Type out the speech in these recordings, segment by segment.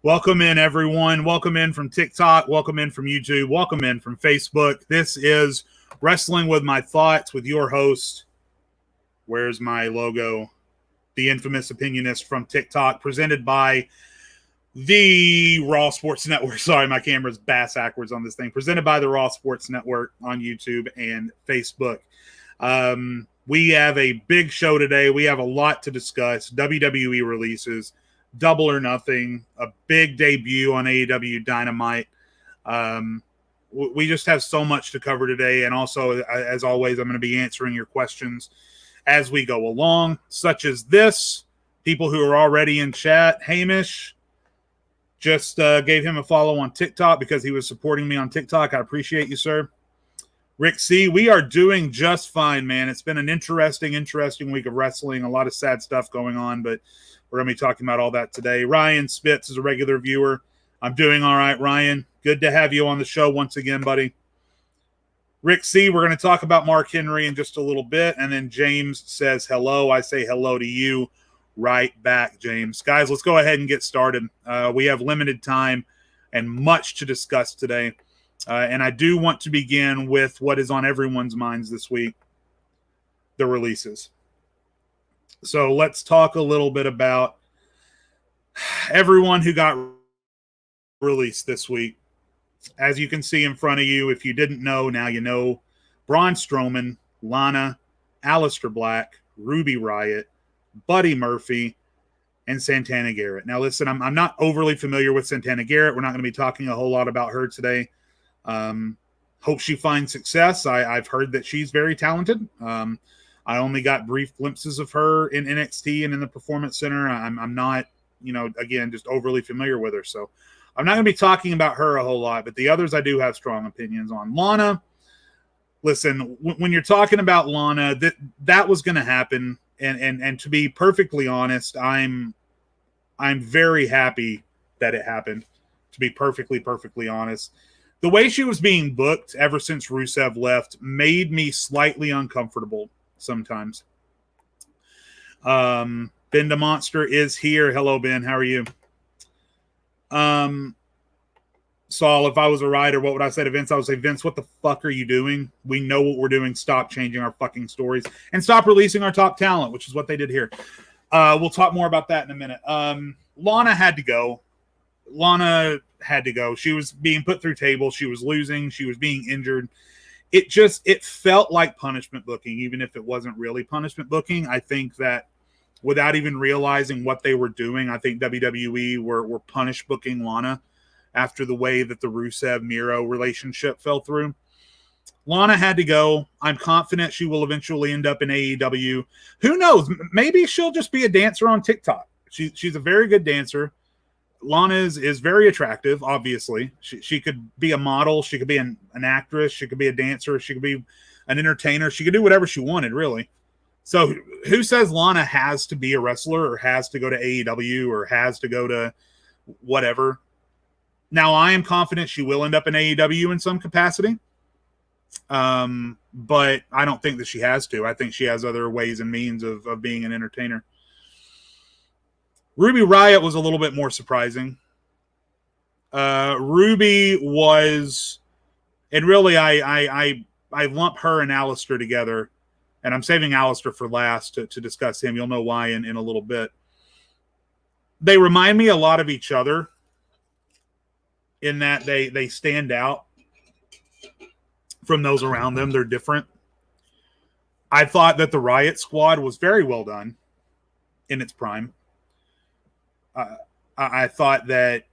Welcome in, everyone. Welcome in from TikTok. Welcome in from YouTube. Welcome in from Facebook. This is Wrestling with My Thoughts with your host. Where's my logo? The infamous opinionist from TikTok, presented by the Raw Sports Network. Sorry, my camera's backwards on this thing. Presented by the Raw Sports Network on YouTube and Facebook. We have a big show today. We have a lot to discuss. WWE releases. Double or Nothing, a big debut on AEW Dynamite. We just have so much to cover today, and also, as always, I'm going to be answering your questions as we go along, such as this. People who are already in chat, Hamish just gave him a follow on TikTok because he was supporting me on TikTok. I appreciate you, sir. Rick C., we are doing just fine, man. It's been an interesting week of wrestling. A lot of sad stuff going on, but we're going to be talking about all that today. Ryan Spitz is a regular viewer. I'm doing all right, Ryan. Good to have you on the show once again, buddy. Rick C., we're going to talk about Mark Henry in just a little bit. And then James says hello. I say hello to you right back, James. Guys, let's go ahead and get started. We have limited time and much to discuss today. And I do want to begin with what is on everyone's minds this week, the releases. So let's talk a little bit about everyone who got released this week. As you can see in front of you, if you didn't know, now you know. Braun Strowman, Lana, Aleister Black, Ruby Riot, Buddy Murphy, and Santana Garrett. Now listen, I'm not overly familiar with Santana Garrett. We're not going to be talking a whole lot about her today. Hope she finds success. I've heard that she's very talented. I only got brief glimpses of her in NXT and in the Performance Center. I'm not, again, just overly familiar with her. So I'm not going to be talking about her a whole lot, but the others I do have strong opinions on. Lana, listen, when you're talking about Lana, that was going to happen. And to be perfectly honest, I'm very happy that it happened, to be perfectly honest. The way she was being booked ever since Rusev left made me slightly uncomfortable sometimes. Ben the Monster is here. Hello, Ben. How are you? Saul, if I was a writer, what would I say to Vince? I would say, Vince, what the fuck are you doing? We know what we're doing. Stop changing our fucking stories and stop releasing our top talent, which is what they did here. We'll talk more about that in a minute. Lana had to go. She was being put through tables. She was losing. She was being injured. It felt like punishment booking, even if it wasn't really punishment booking. I think that without even realizing what they were doing, I think WWE were punish booking Lana after the way that the Rusev-Miro relationship fell through. Lana had to go. I'm confident she will eventually end up in AEW. Who knows? Maybe she'll just be a dancer on TikTok. She's a very good dancer. Lana is very attractive, obviously. She could be a model. She could be an actress. She could be a dancer. She could be an entertainer. She could do whatever she wanted, really. So who says Lana has to be a wrestler or has to go to AEW or has to go to whatever? Now, I am confident she will end up in AEW in some capacity. But I don't think that she has to. I think she has other ways and means of being an entertainer. Ruby Riot was a little bit more surprising. Ruby was, and really I lump her and Aleister together, and I'm saving Aleister for last to discuss him. You'll know why in a little bit. They remind me a lot of each other in that they stand out from those around them. They're different. I thought that the Riot Squad was very well done in its prime. I thought that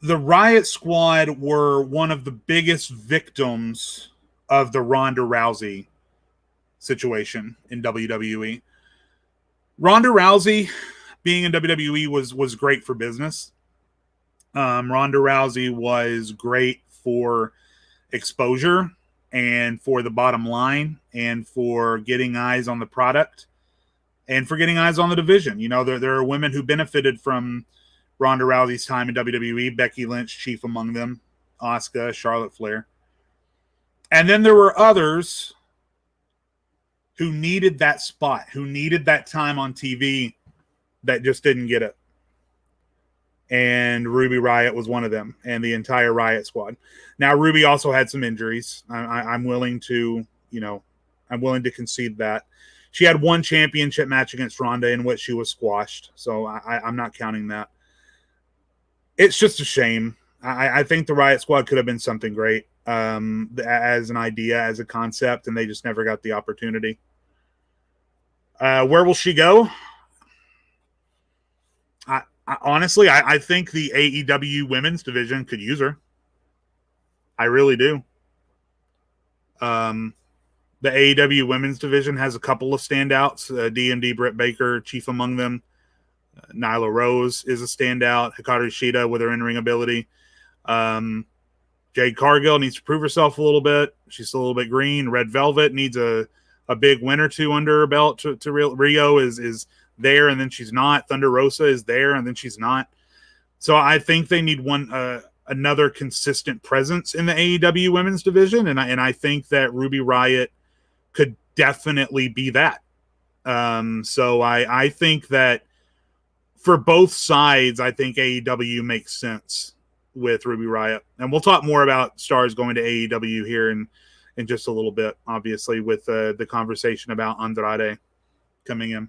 the Riot Squad were one of the biggest victims of the Ronda Rousey situation in WWE. Ronda Rousey being in WWE was great for business. Ronda Rousey was great for exposure and for the bottom line and for getting eyes on the product and for getting eyes on the division. There are women who benefited from Ronda Rousey's time in WWE, Becky Lynch, chief among them, Asuka, Charlotte Flair. And then there were others who needed that spot, who needed that time on TV that just didn't get it. and Ruby Riot was one of them, and the entire Riot squad. Now, Ruby also had some injuries. I'm willing to, I'm willing to concede that. She had one championship match against Ronda in which she was squashed, so I'm not counting that. It's just a shame. I think the Riot Squad could have been something great as an idea, as a concept, and they just never got the opportunity. Where will she go? Honestly, I think the AEW women's division could use her. I really do. The AEW women's division has a couple of standouts. DMD, Britt Baker, chief among them. Nyla Rose is a standout. Hikaru Shida with her in-ring ability. Jade Cargill needs to prove herself a little bit. She's still a little bit green. Red Velvet needs a big win or two under her belt. To Rio is there, and then she's not. Thunder Rosa is there, and then she's not. So I think they need another consistent presence in the AEW women's division, and I think that Ruby Riot could definitely be that. So I think that for both sides, I think AEW makes sense with Ruby Riot. And we'll talk more about stars going to AEW here in just a little bit, obviously, with the conversation about Andrade coming in.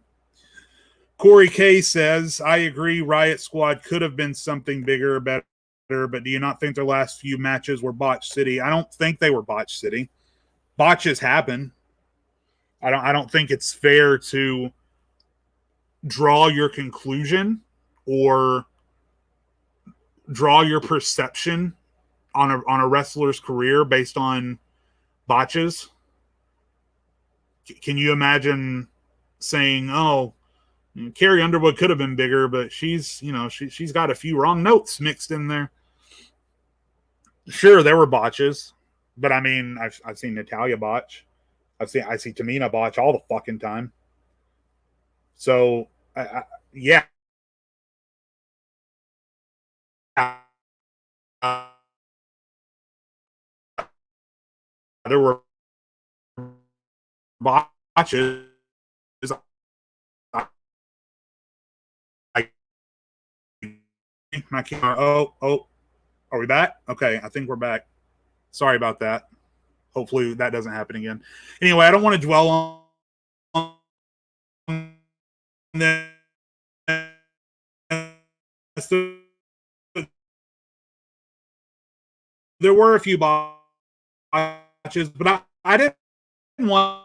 Corey K says, I agree, Riot Squad could have been something bigger, better, but do you not think their last few matches were Botch City? I don't think they were Botch City. Botches happen. I don't think it's fair to draw your conclusion or draw your perception on a wrestler's career based on botches. Can you imagine saying, "Oh, Carrie Underwood could have been bigger, but she's got a few wrong notes mixed in there"? Sure, there were botches, but I mean, I've seen Natalia botch. I see Tamina botch all the fucking time. So, yeah. There were botches. My camera. Oh, are we back? Okay, I think we're back. Sorry about that. Hopefully that doesn't happen again. Anyway, I don't want to dwell on this. There were a few botches, but I didn't want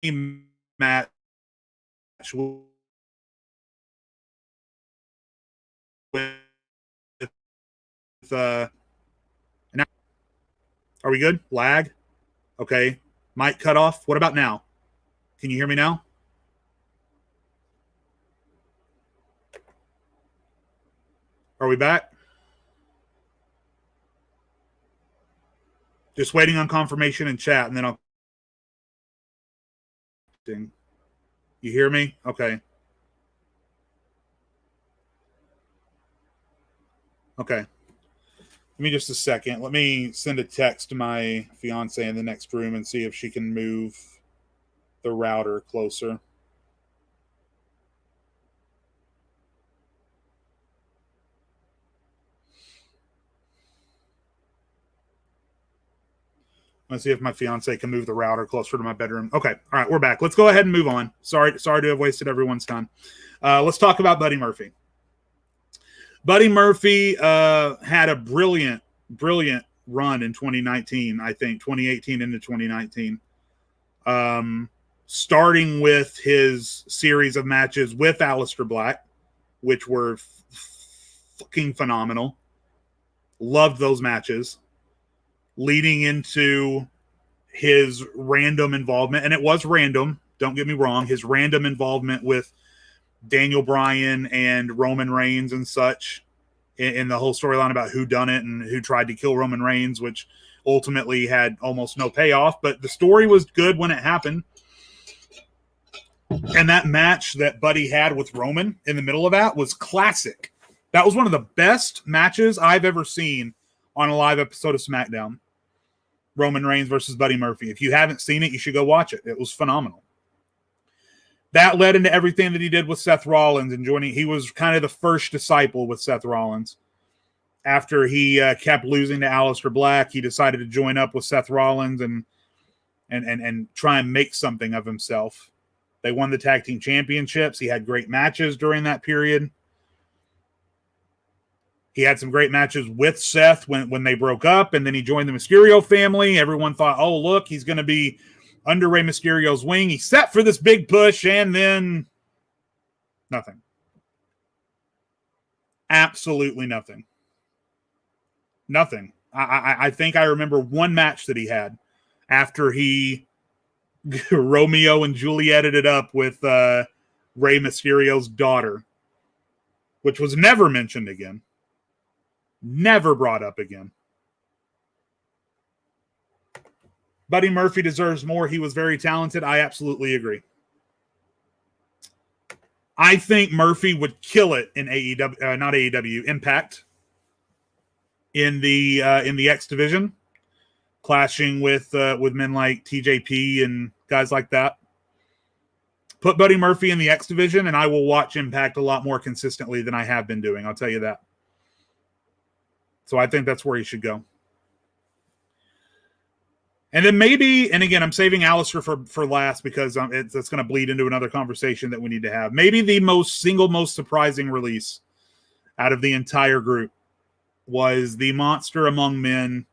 any match with are we good? Lag? Okay. Mic cut off. What about now? Can you hear me now? Are we back? Just waiting on confirmation in chat, and then I'll. You hear me? Okay. Okay. Give me just a second. Let me send a text to my fiance in the next room and see if she can move the router closer. Let's see if my fiance can move the router closer to my bedroom. Okay. All right. We're back. Let's go ahead and move on. Sorry to have wasted everyone's time. Let's talk about Buddy Murphy. Buddy Murphy had a brilliant run in 2019, I think, 2018 into 2019. Starting with his series of matches with Aleister Black, which were fucking phenomenal. Loved those matches. Leading into his random involvement, and it was random, don't get me wrong, his random involvement with Daniel Bryan and Roman Reigns and such in the whole storyline about who done it and who tried to kill Roman Reigns, which ultimately had almost no payoff, but the story was good when it happened. And that match that Buddy had with Roman in the middle of that was classic. That was one of the best matches I've ever seen on a live episode of SmackDown. Roman Reigns versus Buddy Murphy. If you haven't seen it, you should go watch it. It was phenomenal. That led into everything that he did with Seth Rollins and joining. He was kind of the first disciple with Seth Rollins. After he kept losing to Aleister Black, he decided to join up with Seth Rollins and try and make something of himself. They won the tag team championships. He had great matches during that period. He had some great matches with Seth when they broke up, and then he joined the Mysterio family. Everyone thought, oh, look, he's going to be under Rey Mysterio's wing. He set for this big push, and then nothing. Absolutely nothing. Nothing. I think I remember one match that he had after he Romeo and Julieted it up with Rey Mysterio's daughter, which was never mentioned again. Never brought up again. Buddy Murphy deserves more. He was very talented. I absolutely agree. I think Murphy would kill it in AEW, not AEW, Impact, in the X division, clashing with men like TJP and guys like that. Put Buddy Murphy in the X division, and I will watch Impact a lot more consistently than I have been doing. I'll tell you that. So I think that's where he should go. And then maybe, and again, I'm saving Aleister for last because it's going to bleed into another conversation that we need to have. Maybe the most surprising release out of the entire group was the monster among men,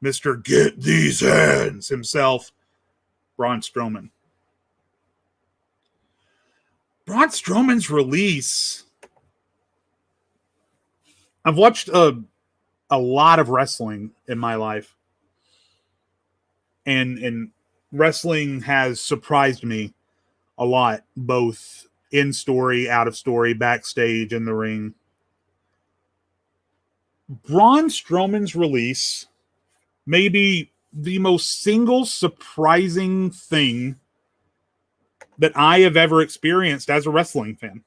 Mr. Get These Hands himself, Braun Strowman. Braun Strowman's release. I've watched a lot of wrestling in my life. And wrestling has surprised me a lot, both in story, out of story, backstage, in the ring. Braun Strowman's release may be the most single surprising thing that I have ever experienced as a wrestling fan.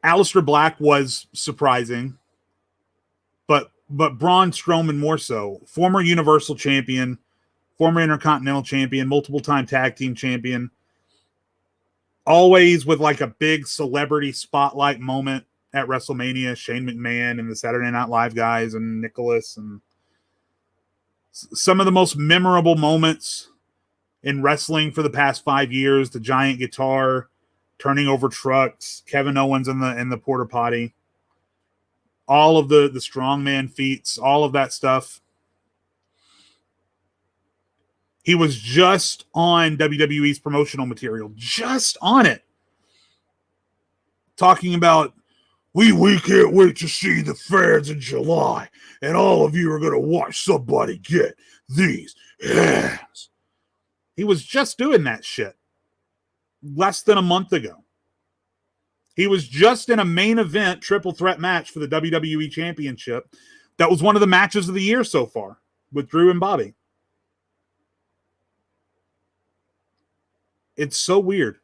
Aleister Black was surprising, but Braun Strowman more so. Former Universal Champion, former Intercontinental Champion, multiple-time tag team champion. Always with like a big celebrity spotlight moment at WrestleMania. Shane McMahon and the Saturday Night Live guys and Nicholas. And some of the most memorable moments in wrestling for the past 5 years. The giant guitar, turning over trucks, Kevin Owens in the porta potty. All of the strongman feats, all of that stuff. He was just on WWE's promotional material, just on it. Talking about, we can't wait to see the fans in July, and all of you are going to watch somebody get these hands. He was just doing that shit less than a month ago. He was just in a main event triple threat match for the WWE Championship. That was one of the matches of the year so far with Drew and Bobby. It's so weird.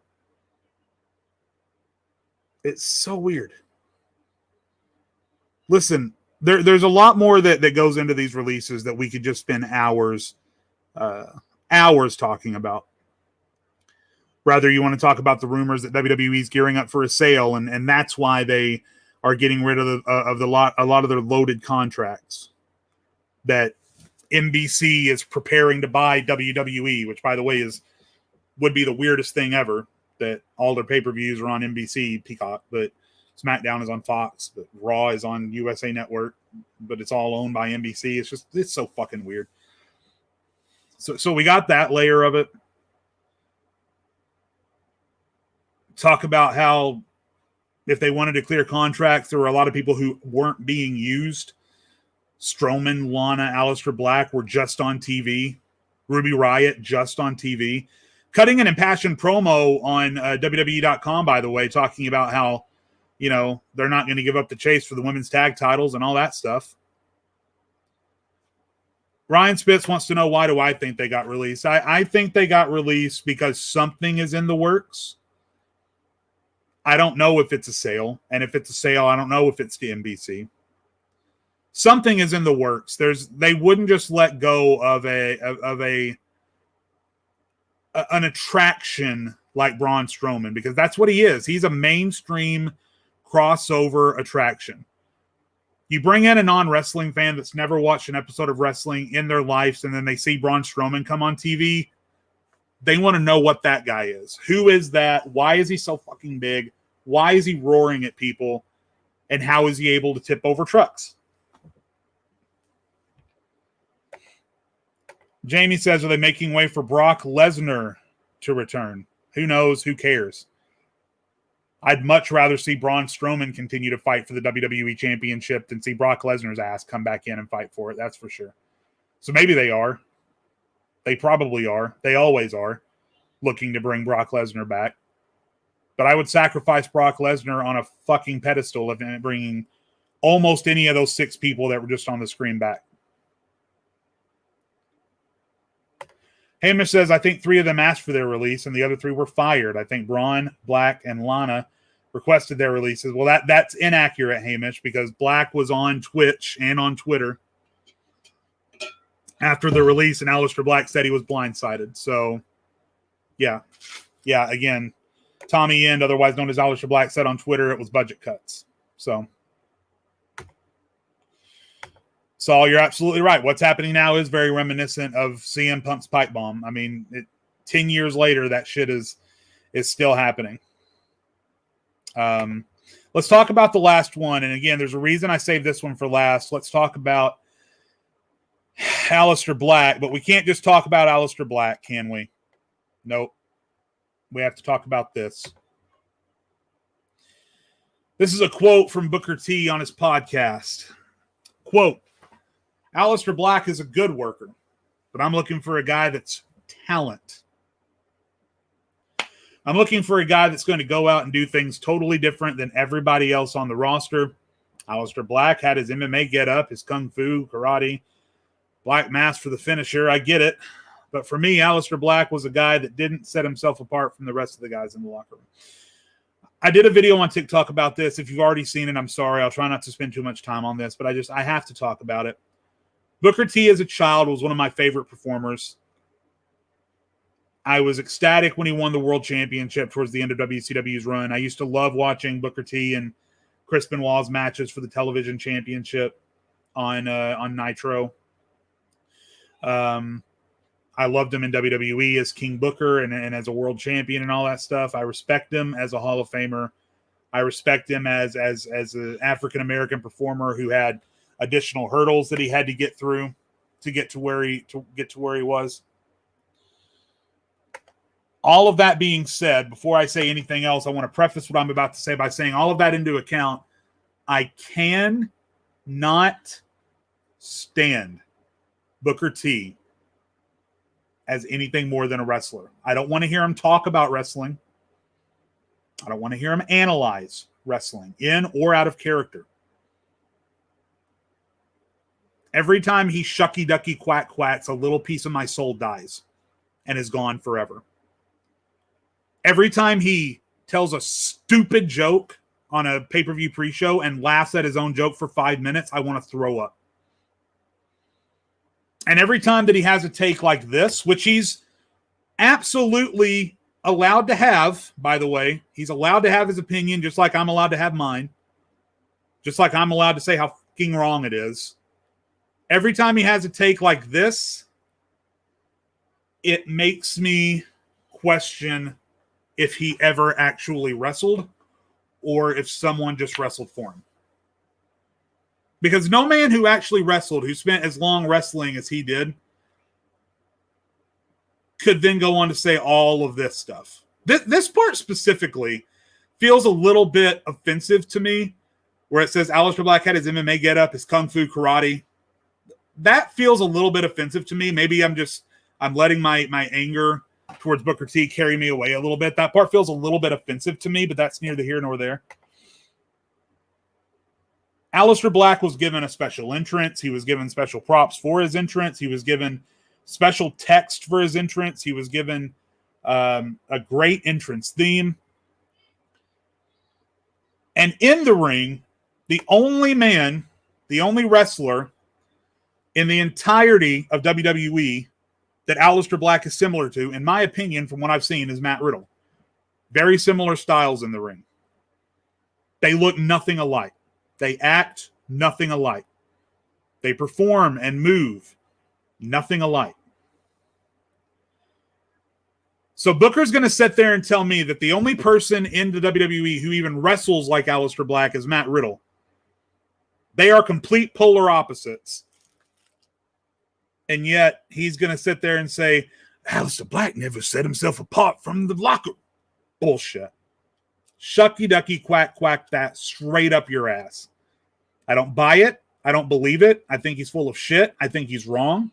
It's so weird. Listen, there's a lot more that goes into these releases that we could just spend hours talking about. Rather, you want to talk about the rumors that WWE is gearing up for a sale, and that's why they are getting rid of a lot of their loaded contracts. That NBC is preparing to buy WWE, which, by the way, would be the weirdest thing ever. That all their pay-per-views are on NBC, Peacock, but SmackDown is on Fox, but Raw is on USA Network, but it's all owned by NBC. It's so fucking weird. So we got that layer of it. Talk about how if they wanted to clear contracts, there were a lot of people who weren't being used. Strowman, Lana, Aleister Black were just on TV. Ruby Riot just on TV. Cutting an impassioned promo on WWE.com, by the way, talking about how, they're not going to give up the chase for the women's tag titles and all that stuff. Ryan Spitz wants to know, why do I think they got released? I think they got released because something is in the works. I don't know if it's a sale. And if it's a sale, I don't know if it's to NBC. something is in the works. They wouldn't just let go of an attraction like Braun Strowman, because that's what he is. He's a mainstream crossover attraction. You bring in a non-wrestling fan that's never watched an episode of wrestling in their lives, and then they see Braun Strowman come on TV. They want to know what that guy is. Who is that? Why is he so fucking big? Why is he roaring at people? And how is he able to tip over trucks? Jamie says, are they making way for Brock Lesnar to return? Who knows? Who cares? I'd much rather see Braun Strowman continue to fight for the WWE Championship than see Brock Lesnar's ass come back in and fight for it. That's for sure. So maybe they are. They probably are. They always are looking to bring Brock Lesnar back. But I would sacrifice Brock Lesnar on a fucking pedestal of bringing almost any of those 6 people that were just on the screen back. Hamish says, I think 3 of them asked for their release and the other 3 were fired. I think Braun, Black, and Lana requested their releases. Well, that's inaccurate, Hamish, because Black was on Twitch and on Twitter after the release, and Aleister Black said he was blindsided. So, yeah, again, Tommy End, otherwise known as Aleister Black, said on Twitter it was budget cuts. So Saul, you're absolutely right. What's happening now is very reminiscent of CM Punk's pipe bomb. I mean, 10 years later, that shit is still happening. Let's talk about the last one. And again, there's a reason I saved this one for last. Let's talk about Aleister Black, but we can't just talk about Aleister Black, can we? Nope. We have to talk about this. This is a quote from Booker T on his podcast. Quote, Aleister Black is a good worker, but I'm looking for a guy that's talent. I'm looking for a guy that's going to go out and do things totally different than everybody else on the roster. Aleister Black had his MMA get-up, his kung fu, karate, black mask for the finisher. I get it. But for me, Aleister Black was a guy that didn't set himself apart from the rest of the guys in the locker room. I did a video on TikTok about this. If you've already seen it, I'm sorry. I'll try not to spend too much time on this, but I have to talk about it. Booker T as a child was one of my favorite performers. I was ecstatic when he won the world championship towards the end of WCW's run. I used to love watching Booker T and Chris Benoit's matches for the television championship on Nitro. I loved him in WWE as King Booker and as a world champion and all that stuff. I respect him as a Hall of Famer. I respect him as an African-American performer who had additional hurdles that he had to get through to get to where he was. All of that being said, before I say anything else, I want to preface what I'm about to say by saying all of that into account. I can not stand Booker T as anything more than a wrestler. I don't want to hear him talk about wrestling. I don't want to hear him analyze wrestling in or out of character. Every time he shucky ducky quack quacks, a little piece of my soul dies and is gone forever. Every time he tells a stupid joke on a pay-per-view pre-show and laughs at his own joke for 5 minutes, I want to throw up. And every time that he has a take like this, which he's absolutely allowed to have, by the way, he's allowed to have his opinion just like I'm allowed to have mine, just like I'm allowed to say how fucking wrong it is. Every time he has a take like this, it makes me question if he ever actually wrestled or if someone just wrestled for him. Because no man who actually wrestled, who spent as long wrestling as he did, could then go on to say all of this stuff. This part specifically feels a little bit offensive to me, where it says Aleister Black had his MMA get-up, his kung fu karate. That feels a little bit offensive to me. Maybe I'm letting my anger towards Booker T carry me away a little bit. That part feels a little bit offensive to me, but that's neither here nor there. Aleister Black was given a special entrance. He was given special props for his entrance. He was given special text for his entrance. He was given a great entrance theme. And in the ring, the only man The only wrestler in the entirety of WWE that Aleister Black is similar to, in my opinion, from what I've seen, is Matt Riddle. Very similar styles in the ring. They look nothing alike. They act nothing alike. They perform and move nothing alike. So Booker's going to sit there and tell me that the only person in the WWE who even wrestles like Aleister Black is Matt Riddle. They are complete polar opposites. And yet he's going to sit there and say, Aleister Black never set himself apart from the locker. Bullshit. Shucky ducky quack quack that straight up your ass. I don't buy it. I don't believe it. I think he's full of shit. I think he's wrong.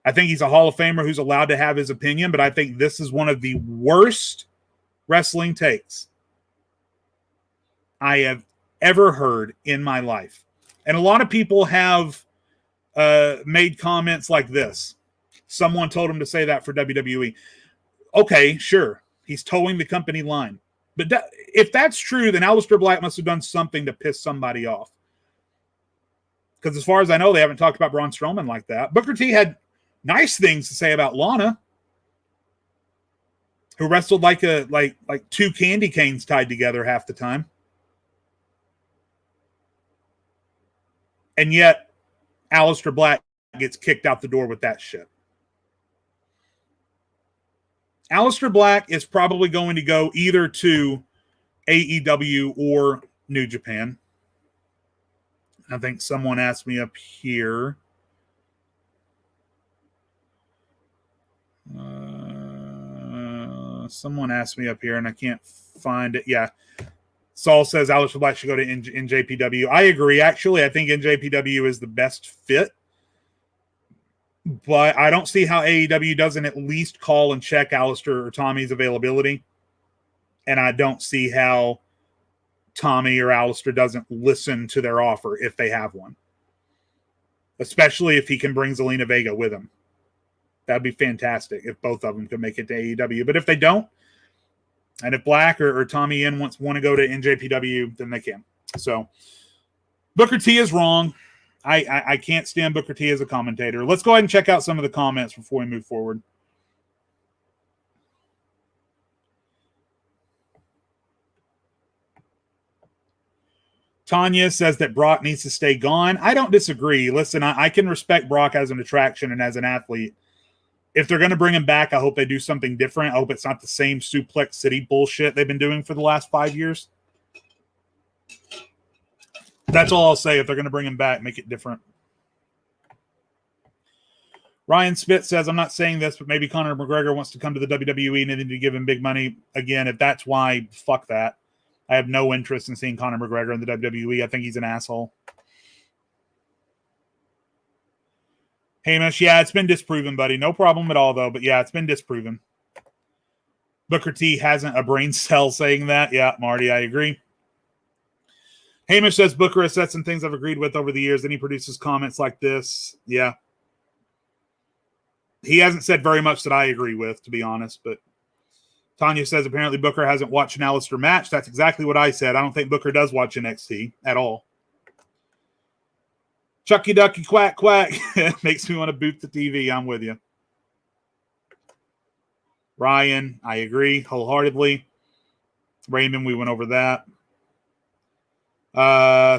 I think he's a Hall of Famer who's allowed to have his opinion, but I think this is one of the worst wrestling takes I have ever heard in my life. And a lot of people have made comments like this. Someone told him to say that for WWE. Okay, sure. He's towing the company line. But if that's true, then Aleister Black must have done something to piss somebody off. Because as far as I know, they haven't talked about Braun Strowman like that. Booker T had nice things to say about Lana, who wrestled like two candy canes tied together half the time. And yet, Aleister Black gets kicked out the door with that shit. Aleister Black is probably going to go either to AEW or New Japan. I think someone asked me up here. Someone asked me up here, and I can't find it. Yeah. Saul says Aleister Black should go to NJPW. I agree. Actually, I think NJPW is the best fit. But I don't see how AEW doesn't at least call and check Aleister or Tommy's availability. And I don't see how Tommy or Aleister doesn't listen to their offer if they have one. Especially if he can bring Zelina Vega with him. That'd be fantastic if both of them could make it to AEW. But if they don't, and if Black or Tommy Inn want to go to NJPW, then they can. So Booker T is wrong. I can't stand Booker T as a commentator. Let's go ahead and check out some of the comments before we move forward. Tanya says that Brock needs to stay gone. I don't disagree. Listen, I can respect Brock as an attraction and as an athlete. If they're going to bring him back, I hope they do something different. I hope it's not the same Suplex City bullshit they've been doing for the last 5 years. That's all I'll say. If they're going to bring him back, make it different. Ryan Spitz says, I'm not saying this, but maybe Conor McGregor wants to come to the WWE and they need to give him big money. Again, if that's why, fuck that. I have no interest in seeing Conor McGregor in the WWE. I think he's an asshole. Hamish, yeah, it's been disproven, buddy. No problem at all, though. But yeah, it's been disproven. Booker T hasn't a brain cell saying that. Yeah, Marty, I agree. Hamish says Booker has said some things I've agreed with over the years. Then he produces comments like this. Yeah. He hasn't said very much that I agree with, to be honest. But Tanya says apparently Booker hasn't watched an Aleister match. That's exactly what I said. I don't think Booker does watch NXT at all. Chucky Ducky Quack Quack makes me want to boot the TV. I'm with you. Ryan, I agree wholeheartedly. Raymond, we went over that.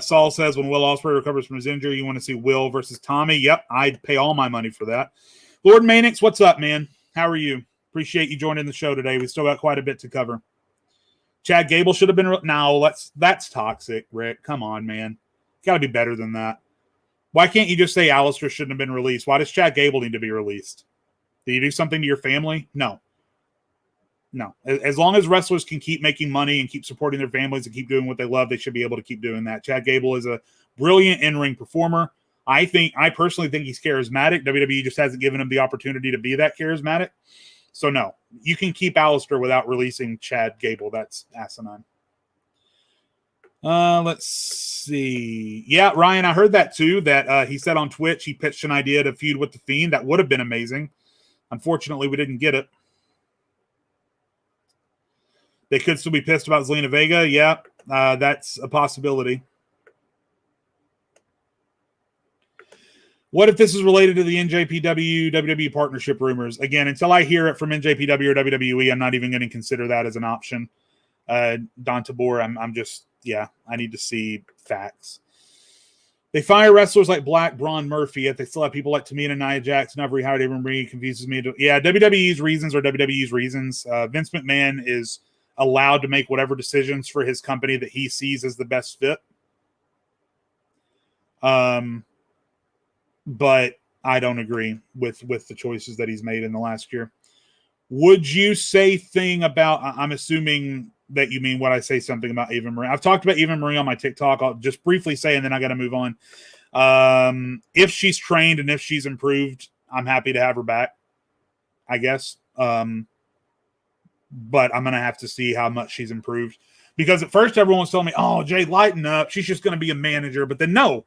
Saul says when Will Ospreay recovers from his injury, you want to see Will versus Tommy. Yep, I'd pay all my money for that. Lord Manix, what's up, man? How are you? Appreciate you joining the show today. We still got quite a bit to cover. Chad Gable should have been... No, that's toxic, Rick. Come on, man. Got to be better than that. Why can't you just say Aleister shouldn't have been released? Why does Chad Gable need to be released? Did you do something to your family? No. No. As long as wrestlers can keep making money and keep supporting their families and keep doing what they love, they should be able to keep doing that. Chad Gable is a brilliant in-ring performer. I personally think he's charismatic. WWE just hasn't given him the opportunity to be that charismatic. So no, you can keep Aleister without releasing Chad Gable. That's asinine. Let's see. Yeah, Ryan, I heard that too, that he said on Twitch he pitched an idea to feud with The Fiend. That would have been amazing. Unfortunately, we didn't get it. They could still be pissed about Zelina Vega. Yeah, that's a possibility. What if this is related to the NJPW WWE partnership rumors? Again, until I hear it from NJPW or WWE, I'm not even going to consider that as an option. Don Tabor, I'm just, I need to see facts. They fire wrestlers like Black, Braun, Murphy, yet they still have people like Tamina, Nia Jax, never rehired Abram Marie, confuses me. WWE's reasons are WWE's reasons. Vince McMahon is allowed to make whatever decisions for his company that he sees as the best fit. But I don't agree with the choices that he's made in the last year. Would you say thing about, I'm assuming that you mean what I say something about Eva Marie. I've talked about Eva Marie on my TikTok. I'll just briefly say, and then I got to move on. If she's trained and if she's improved, I'm happy to have her back, I guess. But I'm going to have to see how much she's improved. Because at first everyone was telling me, oh, Jay, lighten up. She's just going to be a manager. But then no.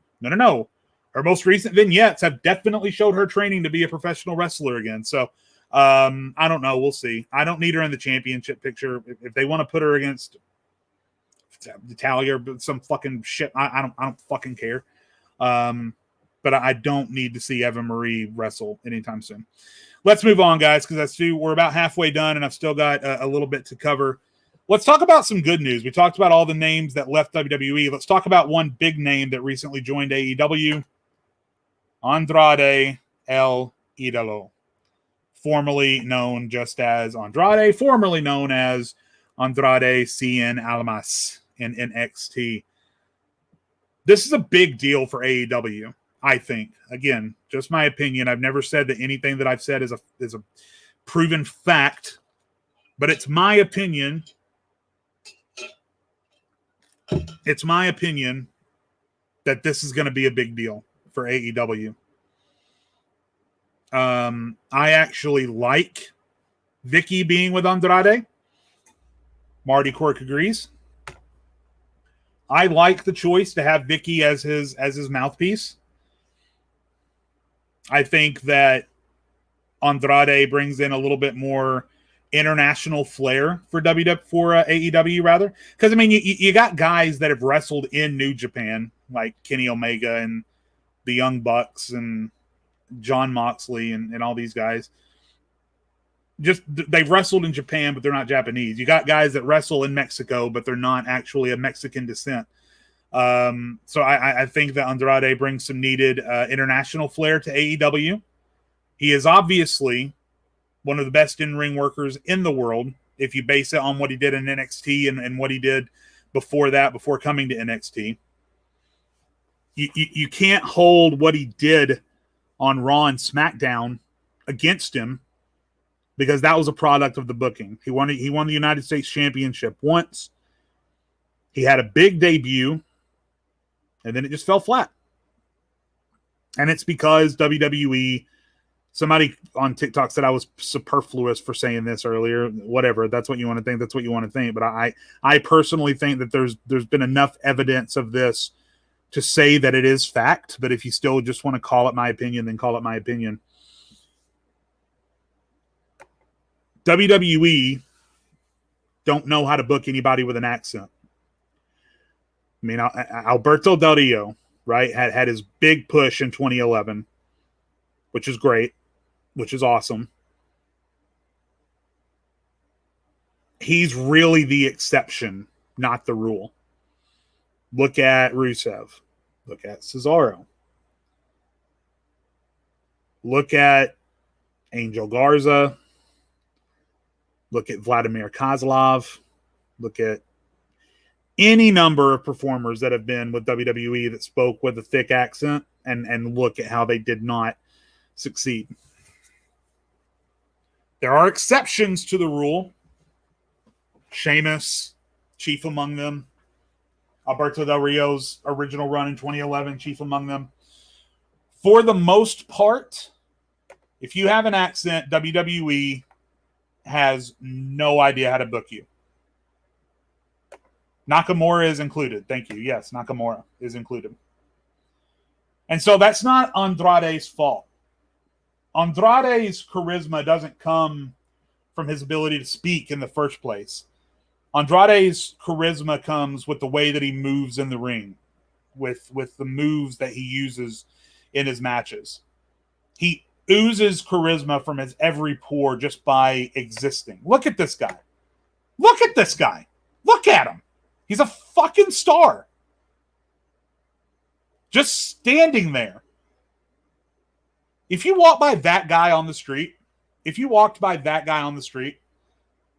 Her most recent vignettes have definitely showed her training to be a professional wrestler again. So I don't know. We'll see. I don't need her in the championship picture. If they want to put her against Natalia or some fucking shit, I don't fucking care. But I don't need to see Eva Marie wrestle anytime soon. Let's move on, guys, because we're about halfway done, and I've still got a little bit to cover. Let's talk about some good news. We talked about all the names that left WWE. Let's talk about one big name that recently joined AEW. Andrade El Idolo, formerly known just as Andrade, formerly known as Andrade Cien Almas in NXT. This is a big deal for AEW, I think. Again, just my opinion. I've never said that anything that I've said is a proven fact, but it's my opinion. It's my opinion that this is going to be a big deal for AEW. I actually like Vicky being with Andrade. Marty Quirk agrees. I like the choice to have Vicky as his mouthpiece. I think that Andrade brings in a little bit more international flair for AEW rather. Because, I mean, you got guys that have wrestled in New Japan, like Kenny Omega and the Young Bucks and John Moxley and all these guys. Just they've wrestled in Japan, but they're not Japanese. You got guys that wrestle in Mexico, but they're not actually of Mexican descent. So I think that Andrade brings some needed international flair to AEW. He is obviously one of the best in-ring workers in the world, if you base it on what he did in NXT and what he did before that, before coming to NXT. You can't hold what he did on Raw and SmackDown against him, because that was a product of the booking. He won the United States Championship once. He had a big debut, and then it just fell flat. And it's because WWE, somebody on TikTok said I was superfluous for saying this earlier. Whatever, that's what you want to think. That's what you want to think. But I personally think that there's been enough evidence of this to say that it is fact. But if you still just want to call it my opinion, then call it my opinion. WWE don't know how to book anybody with an accent. I mean, Alberto Del Rio, right, had his big push in 2011, which is great, which is awesome. He's really the exception, not the rule. Look at Rusev. Look at Cesaro. Look at Angel Garza. Look at Vladimir Kozlov. Look at any number of performers that have been with WWE that spoke with a thick accent, and look at how they did not succeed. There are exceptions to the rule. Sheamus, chief among them. Alberto Del Rio's original run in 2011, chief among them. For the most part, if you have an accent, WWE has no idea how to book you. Nakamura is included. Thank you. Yes, Nakamura is included. And so that's not Andrade's fault. Andrade's charisma doesn't come from his ability to speak in the first place. Andrade's charisma comes with the way that he moves in the ring, with the moves that he uses in his matches. He oozes charisma from his every pore just by existing. Look at this guy. Look at this guy. Look at him. He's a fucking star. Just standing there. If you walk by that guy on the street,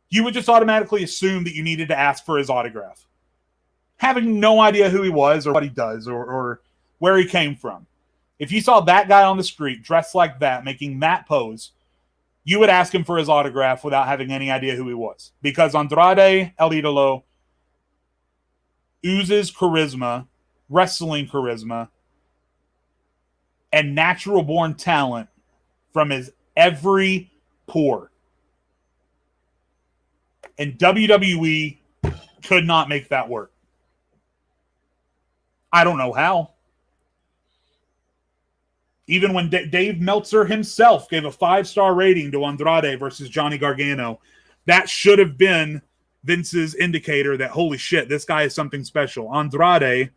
you would just automatically assume that you needed to ask for his autograph. Having no idea who he was or what he does or where he came from. If you saw that guy on the street dressed like that, making that pose, you would ask him for his autograph without having any idea who he was. Because Andrade El Idolo oozes charisma, wrestling charisma, and natural-born talent from his every pore. And WWE could not make that work. I don't know how. Even when Dave Meltzer himself gave a 5-star rating to Andrade versus Johnny Gargano, that should have been Vince's indicator that, holy shit, this guy is something special. Andrade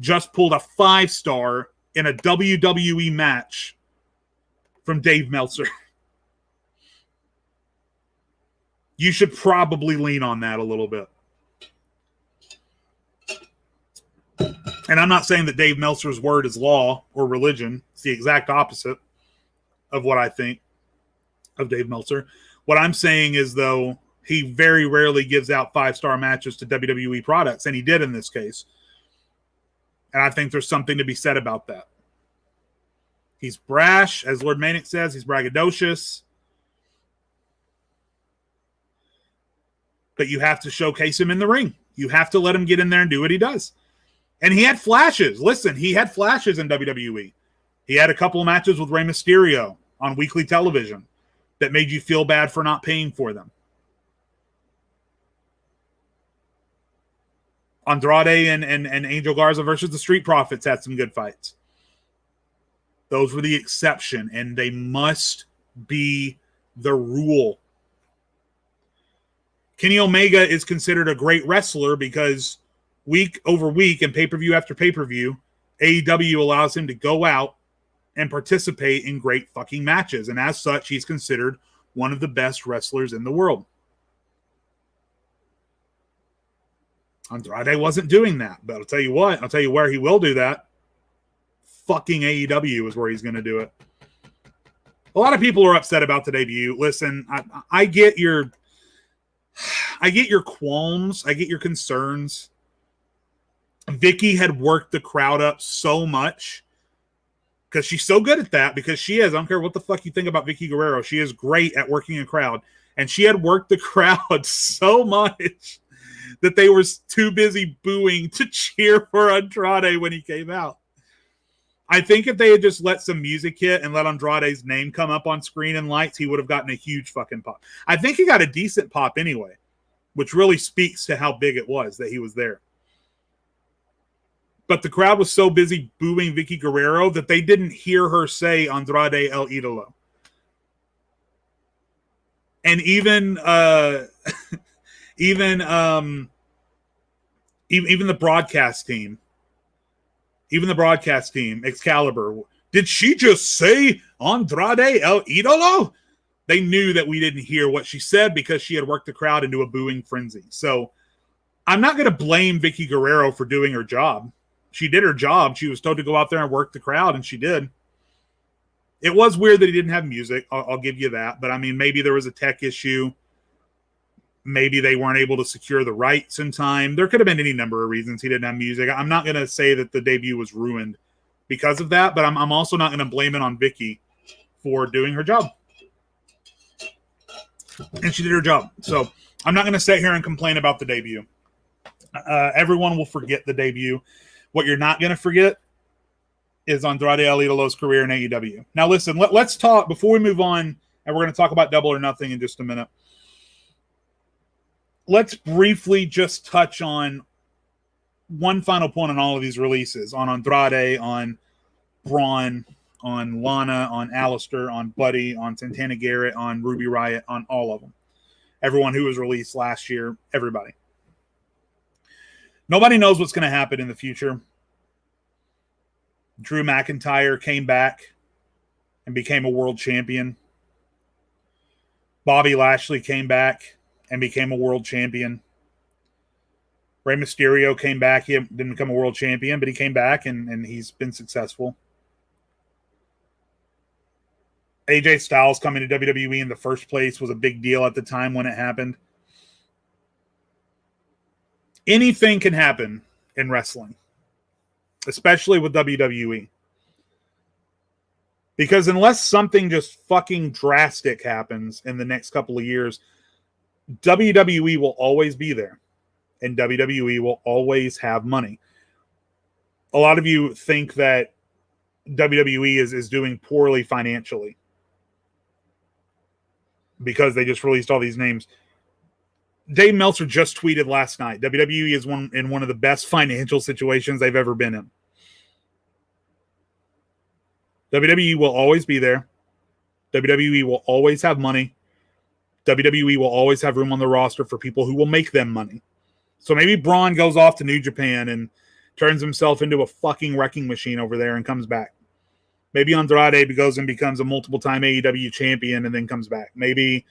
just pulled a 5-star in a WWE match from Dave Meltzer. You should probably lean on that a little bit. And I'm not saying that Dave Meltzer's word is law or religion. It's the exact opposite of what I think of Dave Meltzer. What I'm saying is, though, he very rarely gives out 5-star matches to WWE products, and he did in this case. And I think there's something to be said about that. He's brash, as Lord Manic says. He's braggadocious. But you have to showcase him in the ring. You have to let him get in there and do what he does. And he had flashes. Listen, he had flashes in WWE. He had a couple of matches with Rey Mysterio on weekly television that made you feel bad for not paying for them. Andrade and Angel Garza versus the Street Profits had some good fights. Those were the exception, and they must be the rule. Kenny Omega is considered a great wrestler because week over week and pay-per-view after pay-per-view, AEW allows him to go out and participate in great fucking matches. And as such, he's considered one of the best wrestlers in the world. Andrade wasn't doing that, but I'll tell you what, I'll tell you where he will do that. Fucking AEW is where he's going to do it. A lot of people are upset about the debut. Listen, I get your qualms. I get your concerns. Vicky had worked the crowd up so much because she's so good at that, because she is. I don't care what the fuck you think about Vicky Guerrero. She is great at working a crowd. And she had worked the crowd so much that they were too busy booing to cheer for Andrade when he came out. I think if they had just let some music hit and let Andrade's name come up on screen and lights, he would have gotten a huge fucking pop. I think he got a decent pop anyway, which really speaks to how big it was that he was there. But the crowd was so busy booing Vicky Guerrero that they didn't hear her say Andrade El Idolo. And even the broadcast team, Excalibur, did she just say Andrade El Idolo? They knew that we didn't hear what she said because she had worked the crowd into a booing frenzy. So I'm not going to blame Vicky Guerrero for doing her job. She did her job. She was told to go out there and work the crowd, and she did. It was weird that he didn't have music. I'll give you that. But, I mean, maybe there was a tech issue. Maybe they weren't able to secure the rights in time. There could have been any number of reasons he didn't have music. I'm not going to say that the debut was ruined because of that, but I'm also not going to blame it on Vicky for doing her job. And she did her job. So I'm not going to sit here and complain about the debut. Everyone will forget the debut. What you're not going to forget is Andrade El Idolo's career in AEW. Now, listen, let's talk, before we move on, and we're going to talk about Double or Nothing in just a minute. Let's briefly just touch on one final point on all of these releases, on Andrade, on Braun, on Lana, on Aleister, on Buddy, on Santana Garrett, on Ruby Riot, on all of them. Everyone who was released last year, everybody. Nobody knows what's going to happen in the future. Drew McIntyre came back and became a world champion. Bobby Lashley came back and became a world champion. Rey Mysterio came back. He didn't become a world champion, but he came back and he's been successful. AJ Styles coming to WWE in the first place was a big deal at the time when it happened. Anything can happen in wrestling, especially with WWE. Because unless something just fucking drastic happens in the next couple of years, WWE will always be there. And WWE will always have money. A lot of you think that WWE is doing poorly financially because they just released all these names. Dave Meltzer just tweeted last night, WWE is in one of the best financial situations they've ever been in. WWE will always be there. WWE will always have money. WWE will always have room on the roster for people who will make them money. So maybe Braun goes off to New Japan and turns himself into a fucking wrecking machine over there and comes back. Maybe Andrade goes and becomes a multiple-time AEW champion and then comes back. Maybe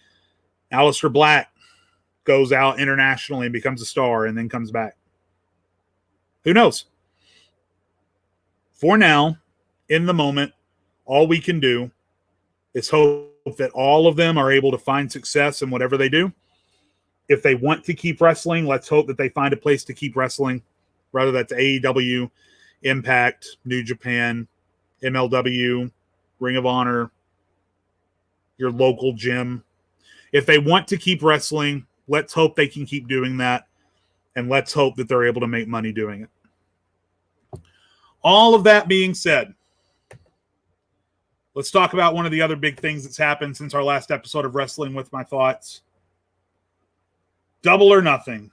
Aleister Black goes out internationally and becomes a star and then comes back. Who knows? For now, in the moment, all we can do is hope that all of them are able to find success in whatever they do. If they want to keep wrestling, let's hope that they find a place to keep wrestling, whether that's AEW, Impact, New Japan, MLW, Ring of Honor, your local gym. If they want to keep wrestling, let's hope they can keep doing that, and let's hope that they're able to make money doing it. All of that being said, let's talk about one of the other big things that's happened since our last episode of Wrestling with My Thoughts. Double or Nothing.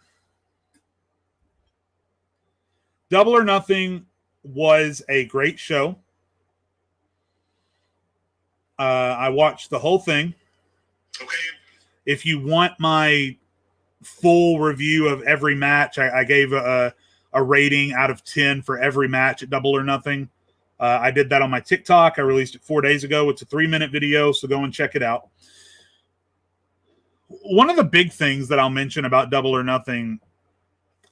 Double or Nothing was a great show. I watched the whole thing. Okay. If you want my full review of every match, I gave a rating out of 10 for every match at Double or Nothing. I did that on my TikTok. I released it 4 days ago. It's a 3-minute video, so go and check it out. One of the big things that I'll mention about Double or Nothing,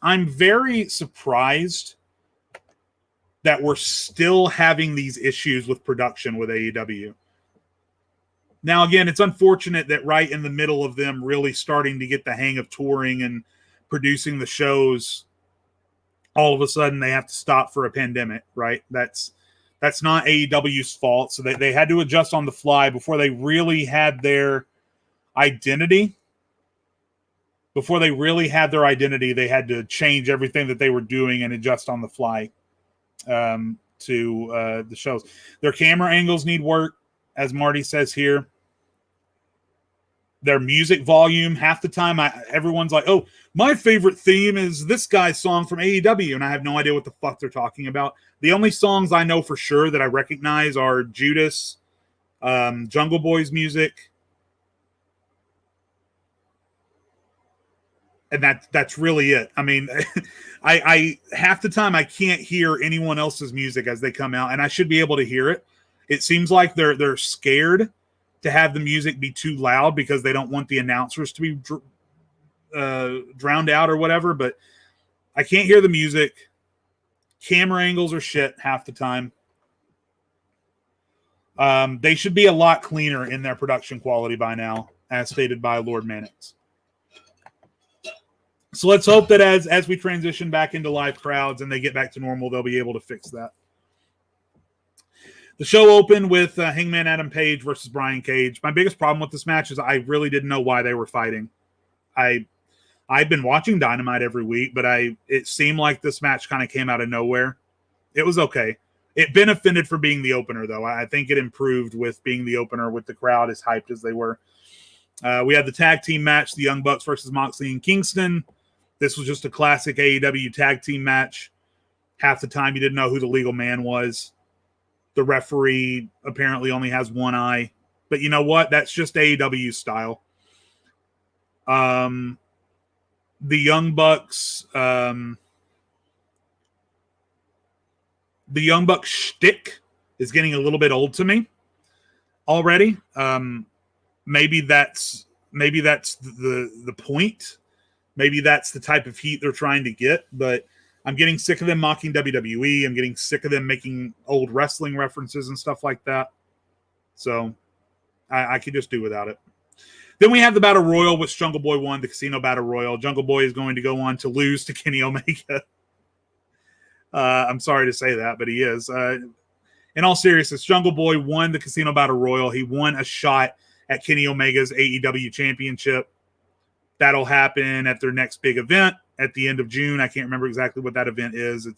I'm very surprised that we're still having these issues with production with AEW. Now, again, it's unfortunate that right in the middle of them really starting to get the hang of touring and producing the shows, all of a sudden they have to stop for a pandemic, right? That's not AEW's fault. So they had to adjust on the fly before they really had their identity. Before they really had their identity, they had to change everything that they were doing and adjust on the fly to the shows. Their camera angles need work, as Marty says here. Their music volume, half the time everyone's like, oh, my favorite theme is this guy's song from AEW, and I have no idea what the fuck they're talking about. The only songs I know for sure that I recognize are Judas, Jungle Boy's music, and that's really it. I mean, I half the time I can't hear anyone else's music as they come out, and I should be able to hear it. It seems like they're scared to have the music be too loud because they don't want the announcers to be drowned out or whatever, but I can't hear the music. Camera angles are shit half the time. They should be a lot cleaner in their production quality by now, as stated by Lord Mannix. So let's hope that as we transition back into live crowds and they get back to normal, they'll be able to fix that. The show opened with Hangman Adam Page versus Brian Cage. My biggest problem with this match is I really didn't know why they were fighting. I've been watching Dynamite every week, but it seemed like this match kind of came out of nowhere. It was okay. It benefited from being the opener, though. I think it improved with being the opener with the crowd as hyped as they were. We had the tag team match, the Young Bucks versus Moxie and Kingston. This was just a classic AEW tag team match. Half the time you didn't know who the legal man was. The referee apparently only has one eye. But you know what? That's just AEW style. The Young Bucks The Young Buck shtick is getting a little bit old to me already. Maybe that's the point. Maybe that's the type of heat they're trying to get, but I'm getting sick of them mocking WWE. I'm getting sick of them making old wrestling references and stuff like that. So I could just do without it. Then we have the Battle Royal, which Jungle Boy won, the Casino Battle Royal. Jungle Boy is going to go on to lose to Kenny Omega. I'm sorry to say that, but he is. In all seriousness, Jungle Boy won the Casino Battle Royal. He won a shot at Kenny Omega's AEW Championship. That'll happen at their next big event at the end of June. I can't remember exactly what that event is.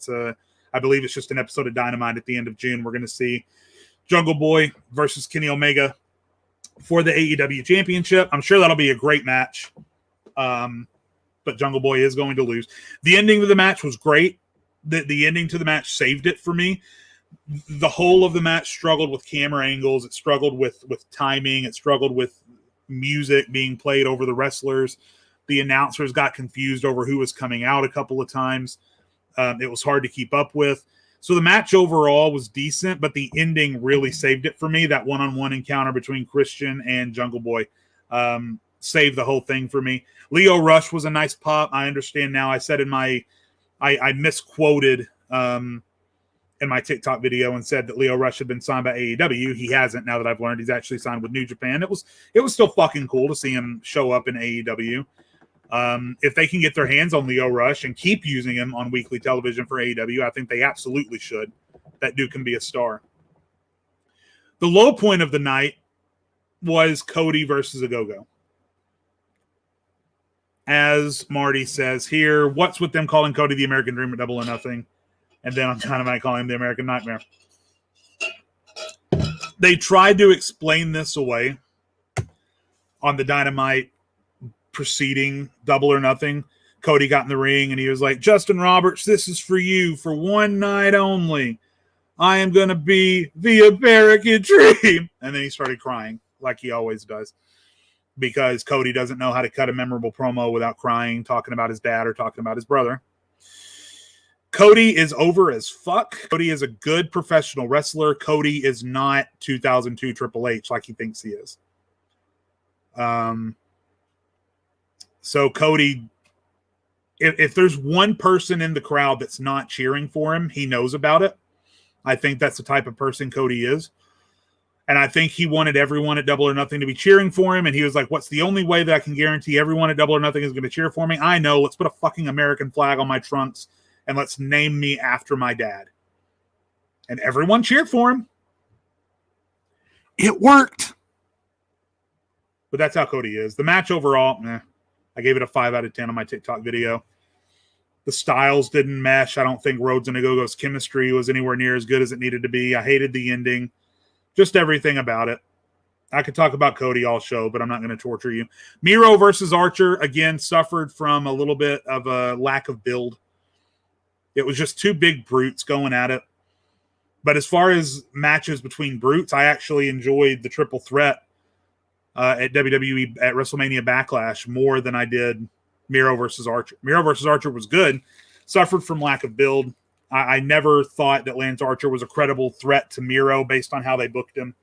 I believe it's just an episode of Dynamite at the end of June. We're going to see Jungle Boy versus Kenny Omega for the AEW Championship. I'm sure that'll be a great match. But Jungle Boy is going to lose. The ending of the match was great. The ending to the match saved it for me. The whole of the match struggled with camera angles. It struggled with timing. It struggled with music being played over the wrestlers. The announcers got confused over who was coming out a couple of times. It was hard to keep up with. So the match overall was decent, but the ending really saved it for me. That one-on-one encounter between Christian and Jungle Boy saved the whole thing for me. Leo Rush was a nice pop. I understand now. I said I misquoted in my TikTok video and said that Leo Rush had been signed by AEW. He hasn't. Now that I've learned he's actually signed with New Japan. It was still fucking cool to see him show up in AEW. If they can get their hands on Leo Rush and keep using him on weekly television for AEW, I think they absolutely should. That dude can be a star. The low point of the night was Cody versus Ogogo. As Marty says here, what's with them calling Cody the American Dream at Double or Nothing? And then on Dynamite calling him the American Nightmare. They tried to explain this away on the Dynamite preceding Double or Nothing. Cody got in the ring and he was like, Justin Roberts, this is for you for one night only. I am going to be the American Dream. And then he started crying like he always does because Cody doesn't know how to cut a memorable promo without crying, talking about his dad or talking about his brother. Cody is over as fuck. Cody is a good professional wrestler. Cody is not 2002 Triple H like he thinks he is. So Cody, if there's one person in the crowd that's not cheering for him, he knows about it. I think that's the type of person Cody is. And I think he wanted everyone at Double or Nothing to be cheering for him. And he was like, what's the only way that I can guarantee everyone at Double or Nothing is going to cheer for me? I know. Let's put a fucking American flag on my trunks and let's name me after my dad. And everyone cheered for him. It worked. But that's how Cody is. The match overall, I gave it a 5 out of 10 on my TikTok video. The styles didn't mesh. I don't think Rhodes and Ogogo's chemistry was anywhere near as good as it needed to be. I hated the ending. Just everything about it. I could talk about Cody all show, but I'm not going to torture you. Miro versus Archer, again, suffered from a little bit of a lack of build. It was just two big brutes going at it. But as far as matches between brutes, I actually enjoyed the triple threat at WWE at WrestleMania Backlash more than I did Miro versus Archer. Miro versus Archer was good, suffered from lack of build. I never thought that Lance Archer was a credible threat to Miro based on how they booked him.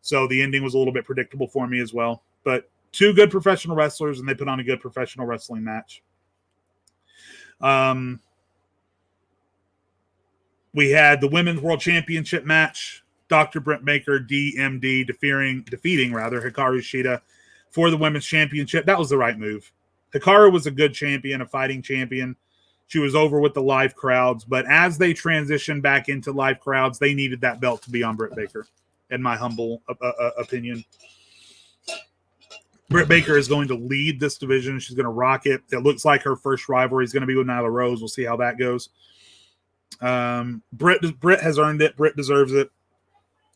So the ending was a little bit predictable for me as well. But two good professional wrestlers, and they put on a good professional wrestling match. We had the Women's World Championship match. Dr. Britt Baker, DMD, defeating Hikaru Shida for the Women's Championship. That was the right move. Hikaru was a good champion, a fighting champion. She was over with the live crowds, but as they transitioned back into live crowds, they needed that belt to be on Britt Baker, in my humble opinion. Britt Baker is going to lead this division. She's going to rock it. It looks like her first rivalry is going to be with Nyla Rose. We'll see how that goes. Britt has earned it. Britt deserves it.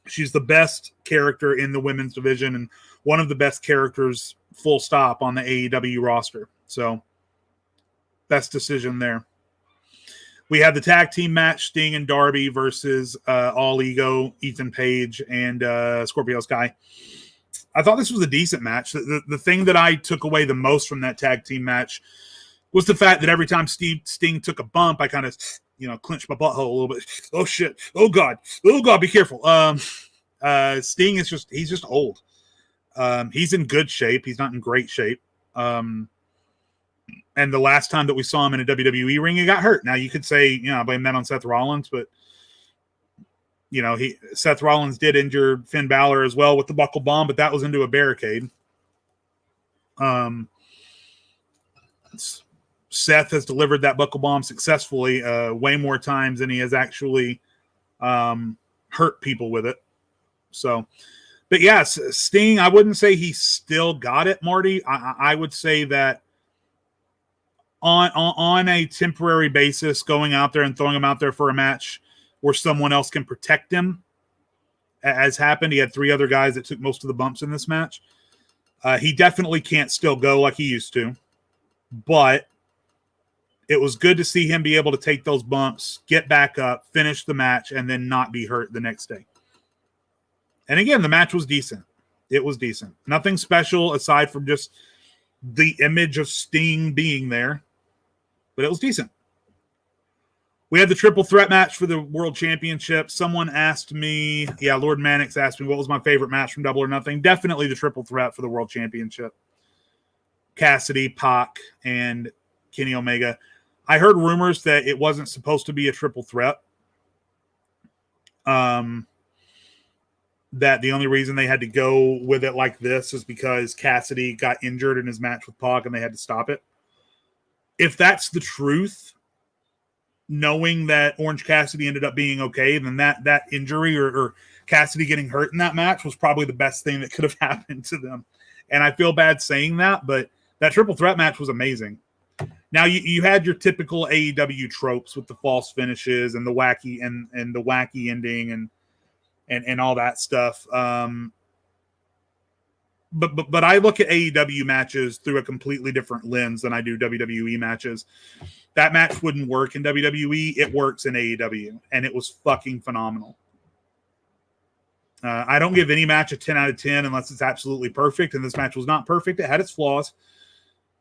She's the best character in the women's division and one of the best characters, full stop, on the AEW roster. So, best decision there. We had the tag team match, Sting and Darby versus All Ego, Ethan Page, and Scorpio Sky. I thought this was a decent match. The thing that I took away the most from that tag team match was the fact that every time Sting took a bump, I kind of clench my butthole a little bit. Oh shit! Oh god! Be careful. Sting is he's just old. He's in good shape. He's not in great shape. And the last time that we saw him in a WWE ring, he got hurt. Now you could say, I blame that on Seth Rollins, but Seth Rollins did injure Finn Balor as well with the buckle bomb, but that was into a barricade. Seth has delivered that buckle bomb successfully way more times than he has actually hurt people with it. So, but yes, Sting, I wouldn't say he still got it, Marty. I would say that on a temporary basis, going out there and throwing him out there for a match where someone else can protect him, as happened. He had 3 other guys that took most of the bumps in this match. He definitely can't still go like he used to, but it was good to see him be able to take those bumps, get back up, finish the match, and then not be hurt the next day. And again, the match was decent. It was decent. Nothing special aside from just the image of Sting being there, but it was decent. We had the triple threat match for the World Championship. Someone asked me, Lord Mannix asked me, what was my favorite match from Double or Nothing? Definitely the triple threat for the World Championship. Cassidy, Pac, and Kenny Omega. I heard rumors that it wasn't supposed to be a triple threat. That the only reason they had to go with it like this is because Cassidy got injured in his match with Pac and they had to stop it. If that's the truth, knowing that Orange Cassidy ended up being okay, then that injury or Cassidy getting hurt in that match was probably the best thing that could have happened to them. And I feel bad saying that, but that triple threat match was amazing. Now you had your typical AEW tropes with the false finishes and the wacky and the wacky ending and all that stuff. But I look at AEW matches through a completely different lens than I do WWE matches. That match wouldn't work in WWE. It works in AEW, and it was fucking phenomenal. I don't give any match a 10 out of 10 unless it's absolutely perfect, and this match was not perfect. It had its flaws,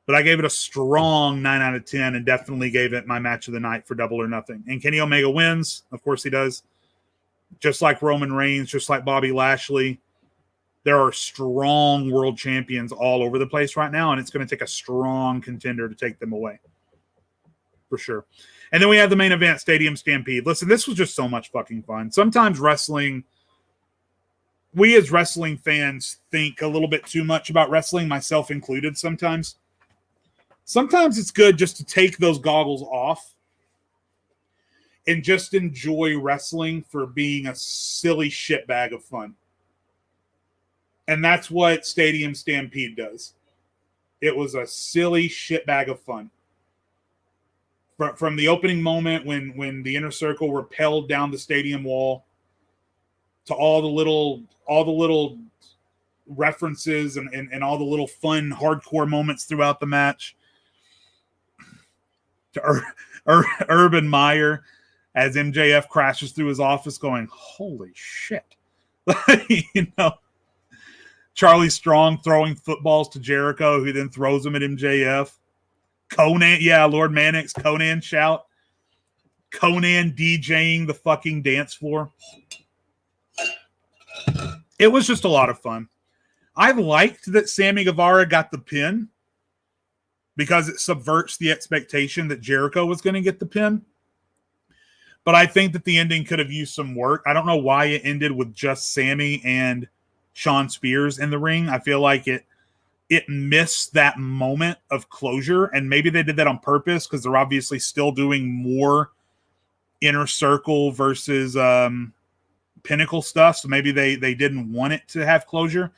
but I gave it a strong 9 out of 10 and definitely gave it my match of the night for Double or Nothing. And Kenny Omega wins. Of course he does. Just like Roman Reigns, just like Bobby Lashley. There are strong world champions all over the place right now, and it's going to take a strong contender to take them away. For sure. And then we have the main event, Stadium Stampede. Listen, this was just so much fucking fun. Sometimes wrestling, we as wrestling fans think a little bit too much about wrestling, myself included sometimes. Sometimes it's good just to take those goggles off and just enjoy wrestling for being a silly shitbag of fun. And that's what Stadium Stampede does. It was a silly shitbag of fun. From the opening moment when the Inner Circle rappelled down the stadium wall to all the little references and all the little fun hardcore moments throughout the match, to Urban Meyer as MJF crashes through his office going, holy shit. Charlie Strong throwing footballs to Jericho, who then throws them at MJF. Conan, Lord Mannix, Conan shout. Conan DJing the fucking dance floor. It was just a lot of fun. I liked that Sammy Guevara got the pin because it subverts the expectation that Jericho was going to get the pin. But I think that the ending could have used some work. I don't know why it ended with just Sammy and Shawn Spears in the ring. I feel like it missed that moment of closure, and maybe they did that on purpose because they're obviously still doing more Inner Circle versus Pinnacle stuff, so maybe they didn't want it to have closure.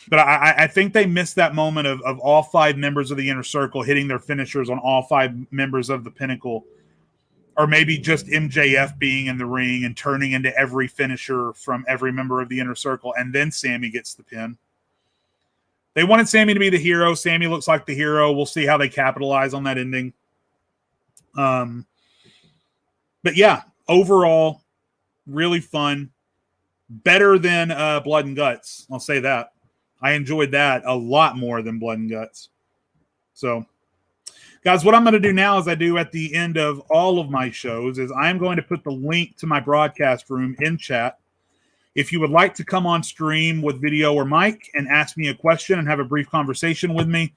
But I think they missed that moment of all 5 members of the Inner Circle hitting their finishers on all 5 members of the Pinnacle, or maybe just MJF being in the ring and turning into every finisher from every member of the Inner Circle, and then Sammy gets the pin. They wanted Sammy to be the hero. Sammy looks like the hero. We'll see how they capitalize on that ending. But yeah, overall, really fun. Better than Blood and Guts. I'll say that. I enjoyed that a lot more than Blood and Guts. So, Guys, what I'm going to do now, as I do at the end of all of my shows, is I'm going to put the link to my broadcast room in chat. If you would like to come on stream with video or mic and ask me a question and have a brief conversation with me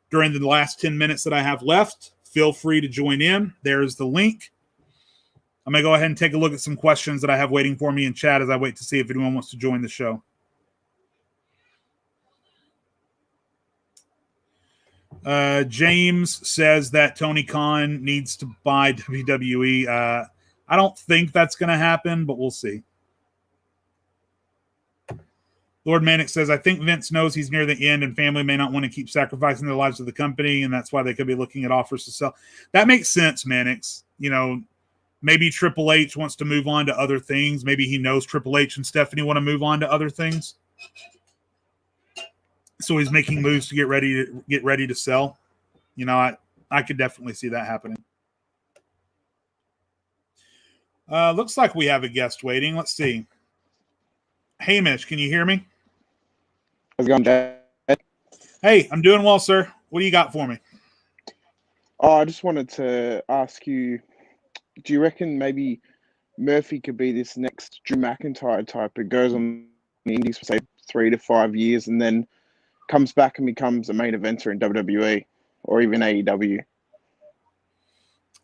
during the last 10 minutes that I have left, feel free to join in. There's the link. I'm going to go ahead and take a look at some questions that I have waiting for me in chat as I wait to see if anyone wants to join the show. James says that Tony Khan needs to buy WWE. I don't think that's going to happen, but we'll see. Lord Manic says, I think Vince knows he's near the end and family may not want to keep sacrificing their lives to the company, and that's why they could be looking at offers to sell. That makes sense, Manix. You know, maybe Triple H wants to move on to other things. Maybe he knows Triple H and Stephanie want to move on to other things. So he's making moves to get ready to sell. You know, I could definitely see that happening. Looks like we have a guest waiting. Let's see. Hamish, can you hear me? How's it going, Dad? Hey, I'm doing well, sir. What do you got for me? Oh, I just wanted to ask you, do you reckon maybe Murphy could be this next Drew McIntyre type? It goes on the Indies for, say, 3 to 5 years and then comes back and becomes a main eventer in WWE or even AEW?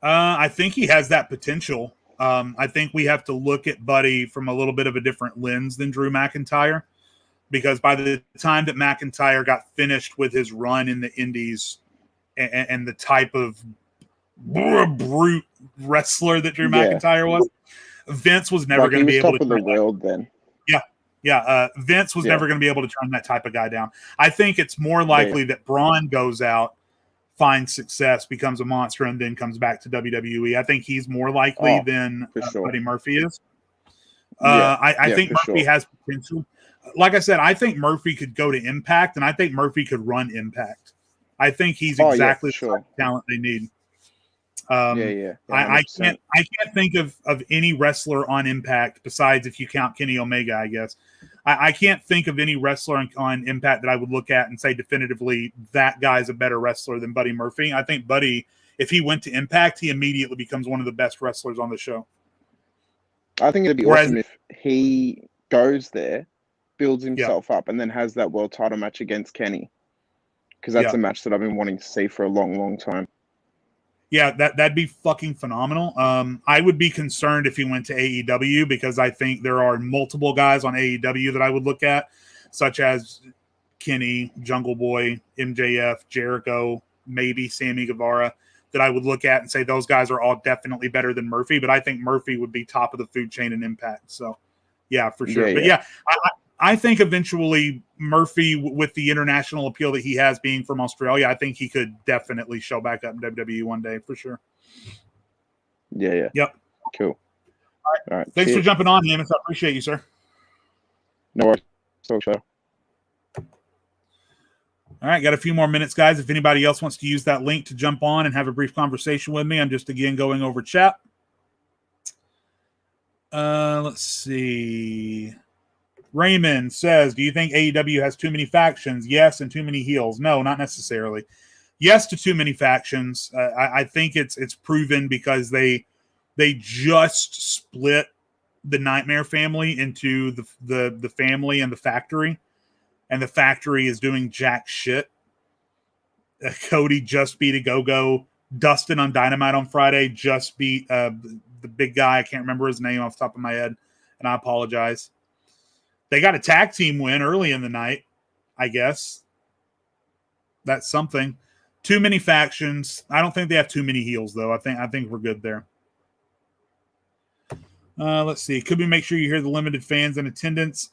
I think he has that potential. I think we have to look at Buddy from a little bit of a different lens than Drew McIntyre, because by the time that McIntyre got finished with his run in the Indies and the type of brute wrestler that Drew McIntyre was, Vince was never going to be able to. Top of the world then. Yeah. Vince was never going to be able to turn that type of guy down. I think it's more likely that Braun goes out, finds success, becomes a monster, and then comes back to WWE. I think he's more likely than Buddy Murphy is. I think Murphy has potential. Like I said, I think Murphy could go to Impact, and I think Murphy could run Impact. I think he's exactly the type of talent they need. I can't think of any wrestler on Impact besides, if you count Kenny Omega, I guess. I can't think of any wrestler on Impact that I would look at and say definitively that guy's a better wrestler than Buddy Murphy. I think Buddy, if he went to Impact, he immediately becomes one of the best wrestlers on the show. I think it'd be awesome if he goes there, builds himself up, and then has that world title match against Kenny. Because that's a match that I've been wanting to see for a long, long time. Yeah, that'd be fucking phenomenal. I would be concerned if he went to AEW, because I think there are multiple guys on AEW that I would look at, such as Kenny, Jungle Boy, MJF, Jericho, maybe Sammy Guevara, that I would look at and say those guys are all definitely better than Murphy. But I think Murphy would be top of the food chain in Impact. So, yeah, for sure. But I think eventually Murphy, with the international appeal that he has being from Australia, I think he could definitely show back up in WWE one day for sure. Yeah. Yep. Cool. All right. Thanks for jumping on, Amos. I appreciate you, sir. No worries. So show. All right. Got a few more minutes, guys. If anybody else wants to use that link to jump on and have a brief conversation with me, I'm just again going over chat. Let's see. Raymond says, do you think AEW has too many factions? Yes. And too many heels? No, not necessarily. Yes to too many factions. I think it's proven because they just split the Nightmare family into the family and the factory. And the factory is doing jack shit. Cody just beat a Go-Go. Dustin on Dynamite on Friday just beat the big guy. I can't remember his name off the top of my head, and I apologize. They got a tag team win early in the night, I guess. That's something. Too many factions. I don't think they have too many heels, though. I think we're good there. Let's see. Could we make sure you hear the limited fans in attendance?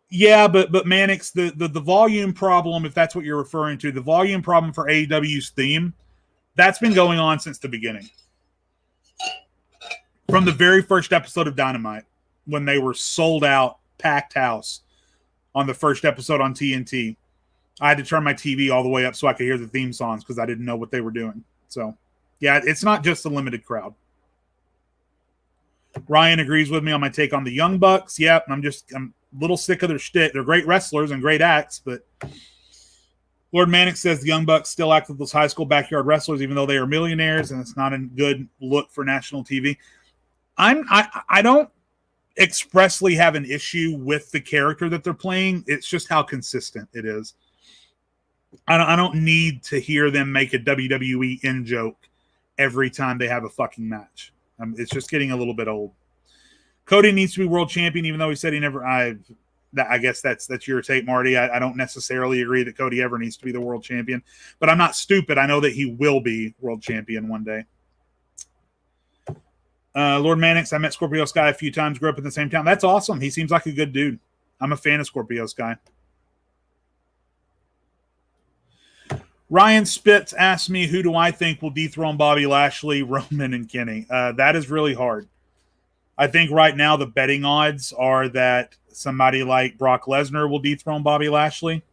Yeah, but Mannix, the volume problem, if that's what you're referring to, the volume problem for AEW's theme, that's been going on since the beginning. From the very first episode of Dynamite, when they were sold out, packed house on the first episode on TNT, I had to turn my TV all the way up so I could hear the theme songs because I didn't know what they were doing. So, yeah, it's not just a limited crowd. Ryan agrees with me on my take on the Young Bucks. Yep, I'm a little sick of their shtick. They're great wrestlers and great acts, but Lord Manic says the Young Bucks still act like those high school backyard wrestlers, even though they are millionaires, and it's not a good look for national TV. I don't expressly have an issue with the character that they're playing. It's just how consistent it is. I don't need to hear them make a WWE in joke every time they have a fucking match. It's just getting a little bit old. Cody needs to be world champion, even though he said he never. I guess that's your take, Marty. I don't necessarily agree that Cody ever needs to be the world champion, but I'm not stupid. I know that he will be world champion one day. Lord Mannix, I met Scorpio Sky a few times, grew up in the same town. That's awesome. He seems like a good dude. I'm a fan of Scorpio Sky. Ryan Spitz asked me, who do I think will dethrone Bobby Lashley, Roman, and Kenny? That is really hard. I think right now the betting odds are that somebody like Brock Lesnar will dethrone Bobby Lashley.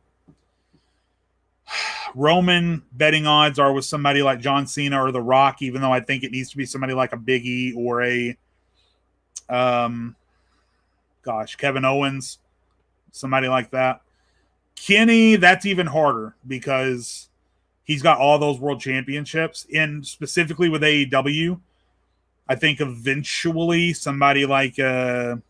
Roman betting odds are with somebody like John Cena or The Rock, even though I think it needs to be somebody like a Big E or a Kevin Owens, somebody like that. Kenny, that's even harder because he's got all those world championships, and specifically with AEW, I think eventually somebody like a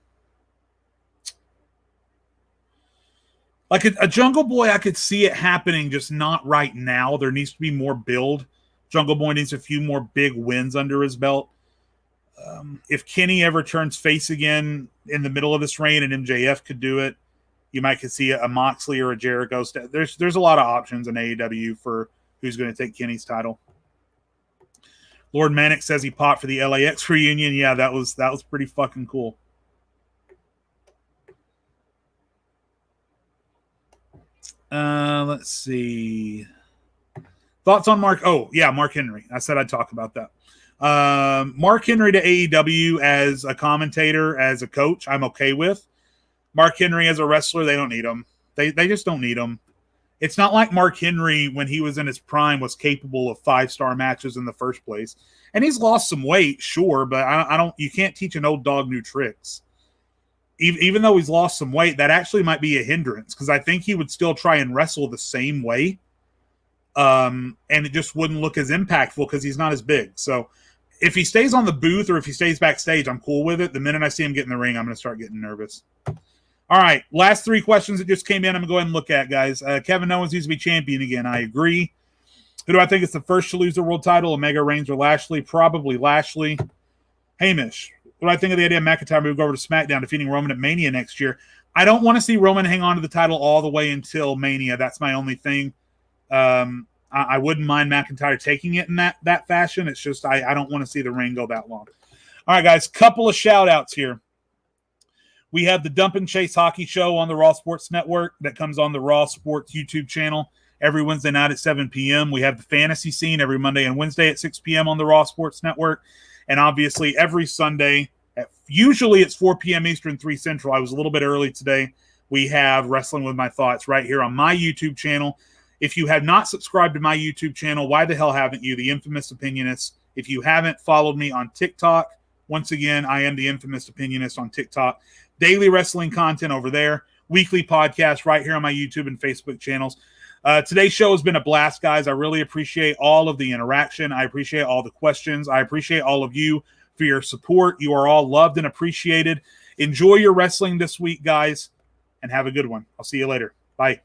Jungle Boy, I could see it happening, just not right now. There needs to be more build. Jungle Boy needs a few more big wins under his belt. If Kenny ever turns face again in the middle of this reign, and MJF could do it, you might could see a Moxley or a Jericho. There's a lot of options in AEW for who's going to take Kenny's title. Lord Manic says he popped for the LAX reunion. Yeah, that was pretty fucking cool. Let's see. Thoughts on Mark? Oh, yeah, Mark Henry. I said I'd talk about that. Mark Henry to AEW as a commentator, as a coach, I'm okay with. Mark Henry as a wrestler, they don't need him. They just don't need him. It's not like Mark Henry, when he was in his prime, was capable of 5-star matches in the first place. And he's lost some weight, sure, but I don't. You can't teach an old dog new tricks. Even though he's lost some weight, that actually might be a hindrance, because I think he would still try and wrestle the same way. And it just wouldn't look as impactful because he's not as big. So if he stays on the booth or if he stays backstage, I'm cool with it. The minute I see him get in the ring, I'm going to start getting nervous. All right, last 3 questions that just came in, I'm going to go ahead and look at, guys. Kevin Owens needs to be champion again. I agree. Who do I think is the first to lose the world title? Omega, Reigns, or Lashley? Probably Lashley. Hamish, what do I think of the idea of McIntyre moving over to SmackDown, defeating Roman at Mania next year? I don't want to see Roman hang on to the title all the way until Mania. That's my only thing. I wouldn't mind McIntyre taking it in that fashion. It's just I don't want to see the reign go that long. All right, guys, couple of shout-outs here. We have the Dump and Chase Hockey Show on the Raw Sports Network that comes on the Raw Sports YouTube channel every Wednesday night at 7 p.m. We have the Fantasy Scene every Monday and Wednesday at 6 p.m. on the Raw Sports Network. And obviously every Sunday, usually it's 4 p.m. Eastern, 3 Central. I was a little bit early today. We have Wrestling with My Thoughts right here on my YouTube channel. If you have not subscribed to my YouTube channel, why the hell haven't you? The Infamous Opinionist. If you haven't followed me on TikTok, once again, I am the Infamous Opinionist on TikTok. Daily wrestling content over there. Weekly podcast right here on my YouTube and Facebook channels. Today's show has been a blast, guys. I really appreciate all of the interaction. I appreciate all the questions. I appreciate all of you for your support. You are all loved and appreciated. Enjoy your wrestling this week, guys, and have a good one. I'll see you later. Bye.